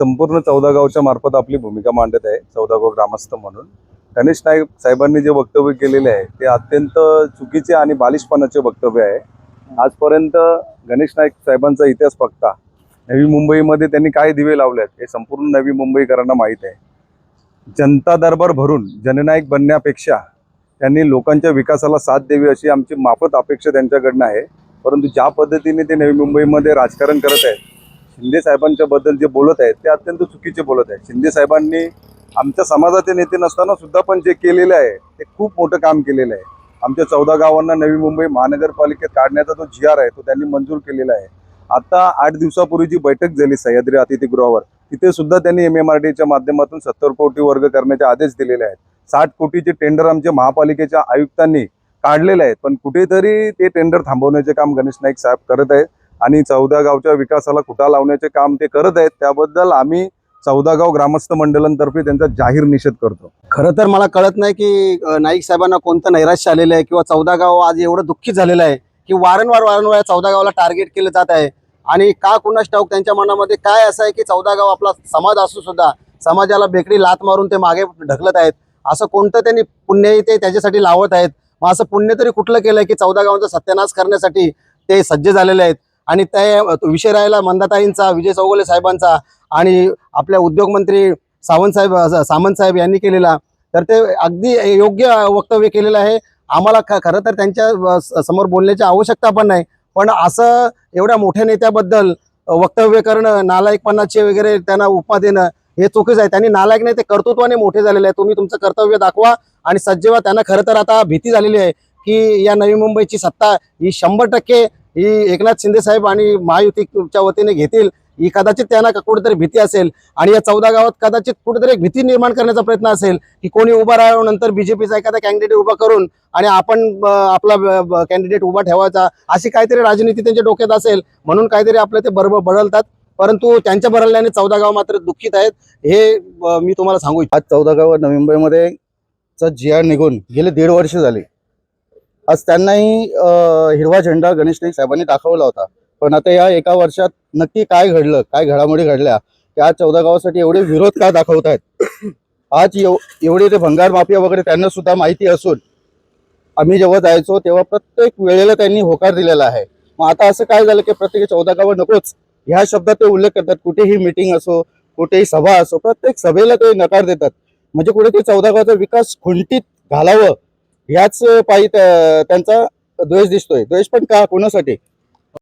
संपूर्ण 14 गावच्या मार्फत आपली भूमिका मांडत आहे 14 गाव ग्रामस्थ म्हणून। गणेश नाईक साहेबांनी जे वक्तव्य केलेले आहे ते अत्यंत चुकीचे आणि बालिशपणाचे वक्तव्य आहे। आजपर्यंत गणेश नाईक साहेबांचा इतिहास बघता नवी मुंबईमध्ये त्यांनी काय दिवे लावलेत हे संपूर्ण नवी मुंबईकरांना माहीत आहे। जनता दरबार भरून जननायक बनण्यापेक्षा त्यांनी लोकांच्या विकासाला साथ द्यावी अशी आमची माफत अपेक्षा त्यांच्याकडनं आहे। परंतु ज्या पद्धतीने ते नवी मुंबईमध्ये राजकारण करत आहेत, शिंदे साहेबांच्या बद्दल जे बोलत आहेत ते अत्यंत चुकीचे बोलत आहेत। शिंदे साहेबांनी आमच्या समाजाचे नेते नसताना सुद्धा पण जे केलेले आहे ते खूप मोठं काम केलेलं आहे। आमच्या 14 गावांना नवी मुंबई महानगरपालिकेत काढण्याचा जो GR आहे तो त्यांनी मंजूर केलेला आहे। आता 8 दिवसापूर्वी जी बैठक झाली सह्याद्री अतिथीगृहावर, तिथे सुद्धा त्यांनी MMRDच्या माध्यमातून 70 कोटी वर्ग करण्याचे आदेश दिलेले आहेत। 60 कोटीचे टेंडर आमच्या महापालिकेच्या आयुक्तांनी काढलेले आहेत, पण कुठेतरी ते टेंडर थांबवण्याचे काम गणेश नाईक साहेब करत आहेत आणि 14 गावच्या विकासाला खुटा लावण्याचे काम ते करत आहेत। त्याबद्दल आम्ही 14 गाव ग्रामस्थ मंडळांतर्फे त्यांचा जाहीर निषेध करतो। खरं तर मला कळत नाही की नाईक साहेबांना कोणतं नैराश्य आलेलं आहे किंवा 14 गाव आज एवढं दुःखी झालेलं आहे की वारंवार 14 गावाला टार्गेट केलं जात आहे। आणि का कुणास ठाऊक त्यांच्या मनामध्ये काय असं आहे की 14 गाव आपला समाज असून सुद्धा समाजाला बेकडी लात मारून ते मागे ढकलत आहेत। असं कोणतं त्यांनी पुण्य ते त्याच्यासाठी लावत आहेत? मग असं पुण्य तरी कुठलं केलंय की 14 गावांचा सत्यानाश करण्यासाठी ते सज्ज झालेले आहेत? आणि त्या विषय राहिला मंदाताईंचा, विजय चौगुले साहेबांचा आणि आपल्या उद्योगमंत्री सामंत साहेब यांनी केलेला, तर ते अगदी योग्य वक्तव्य केलेलं आहे। आम्हाला खरं तर त्यांच्या समोर बोलण्याची आवश्यकता पण नाही, पण असं एवढ्या मोठ्या नेत्याबद्दल वक्तव्य करणं, नालायकपणाचे वगैरे त्यांना उपमा देणं हे चुकीचं आहे। त्यांनी नालायक नाही, ते कर्तृत्वाने मोठे झालेले आहे। तुम्ही तुमचं कर्तव्य दाखवा आणि सज्ज व्हा। त्यांना खरं तर आता भीती झालेली आहे की या नवी मुंबईची सत्ता ही 100% ही एकनाथ शिंदे साहेब आणि महायुतीच्या वतीने घेतील, ही कदाचित त्यांना कुठेतरी भीती असेल। आणि या 14 गावात कदाचित कुठेतरी एक भीती निर्माण करण्याचा प्रयत्न असेल की कोणी उभा राहिल्यानंतर BJPचा एखादा कॅन्डिडेट उभा करून आणि आपण आपला कॅन्डिडेट उभा ठेवायचा, अशी काहीतरी राजनीती त्यांच्या डोक्यात असेल, म्हणून काहीतरी आपलं ते बदलतात। परंतु त्यांच्या बदलल्याने 14 गाव मात्र दुःखित आहेत, हे मी तुम्हाला सांगू इच्छितो। आज 14 गाव नवी मुंबईमध्ये GR निघून गेले 1.5 वर्ष झाले। आज त्यांनाही हिरवा झेंडा गणेश नाईक साहेबांनी दाखवला होता, पण आता या एका वर्षात नक्की काय घडलं, काय घडामोडी घडल्या, त्या 14 गावासाठी एवढे विरोध का दाखवत आहेत? आज एवढे ते भंगार माफिया वगैरे त्यांना सुद्धा माहिती असून आम्ही जेव्हा जायचो तेव्हा प्रत्येक वेळेला त्यांनी होकार दिलेला आहे। मग आता असं काय झालं की प्रत्येक 14 गाव नकोच ह्या शब्दात ते उल्लेख करतात। कुठेही मीटिंग असो, कुठेही सभा असो, प्रत्येक सभेला ते नकार देतात। म्हणजे कुठे ते 14 गावचा विकास खुंटीत घालावं ह्याच पायी त्यांचा द्वेष दिसतोय। द्वेष पण का, कोणासाठी?